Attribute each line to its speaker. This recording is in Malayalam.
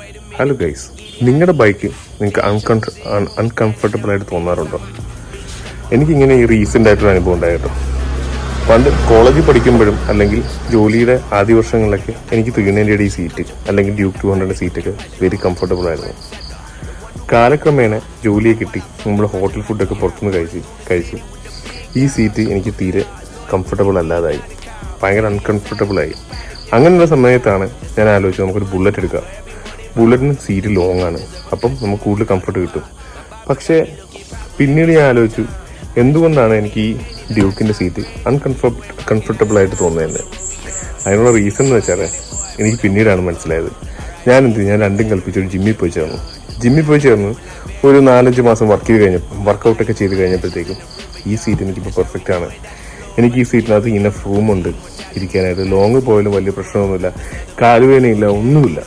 Speaker 1: ഹലോ ഗൈസ്, നിങ്ങളുടെ ബൈക്ക് നിങ്ങൾക്ക് അൺകംഫർട്ടബിൾ ആയിട്ട് തോന്നാറുണ്ടോ? എനിക്കിങ്ങനെ ഈ റീസെൻ്റ് ആയിട്ടൊരു അനുഭവം ഉണ്ടായിട്ടോ. പണ്ട് കോളേജിൽ പഠിക്കുമ്പോഴും അല്ലെങ്കിൽ ജോലിയുടെ ആദ്യ വർഷങ്ങളിലൊക്കെ എനിക്ക് 390 സീറ്റ് അല്ലെങ്കിൽ ഡ്യൂക്ക് 200 സീറ്റൊക്കെ വെരി കംഫർട്ടബിൾ ആയിരുന്നു. കാലക്രമേണ ജോലിയെ കിട്ടി നമ്മൾ ഹോട്ടൽ ഫുഡൊക്കെ പുറത്തുനിന്ന് കഴിച്ച് ഈ സീറ്റ് എനിക്ക് തീരെ കംഫർട്ടബിൾ അല്ലാതായി, ഭയങ്കര അൺകംഫർട്ടബിളായി. അങ്ങനെയുള്ള സമയത്താണ് ഞാൻ ആലോചിച്ചത് നമുക്കൊരു ബുള്ളറ്റ് എടുക്കാം. ബുള്ളറ്റിന് സീറ്റ് ലോങ് ആണ്, അപ്പം നമുക്ക് കൂടുതൽ കംഫർട്ട് കിട്ടും. പക്ഷേ പിന്നീട് ഞാൻ ആലോചിച്ചു, എന്തുകൊണ്ടാണ് എനിക്ക് ഈ ഡ്യൂക്കിൻ്റെ സീറ്റ് കംഫർട്ടബിളായിട്ട് തോന്നുന്നത്. അതിനുള്ള റീസൺ എന്ന് വെച്ചാൽ എനിക്ക് പിന്നീടാണ് മനസ്സിലായത്. ഞാൻ രണ്ടും കൽപ്പിച്ചൊരു ജിമ്മിൽ പോയി ചേർന്ന് ഒരു 4-5 മാസം വർക്കൗട്ടൊക്കെ ചെയ്ത് കഴിഞ്ഞപ്പോഴത്തേക്കും ഈ സീറ്റ് എനിക്കിപ്പോൾ പെർഫെക്റ്റ് ആണ്. എനിക്ക് ഈ സീറ്റിനകത്ത് ഇനഫ് റൂമുണ്ട് ഇരിക്കാനായിട്ട്. ലോങ് പോയാലും വലിയ പ്രശ്നമൊന്നുമില്ല, കാലുവേദനയില്ല, ഒന്നുമില്ല.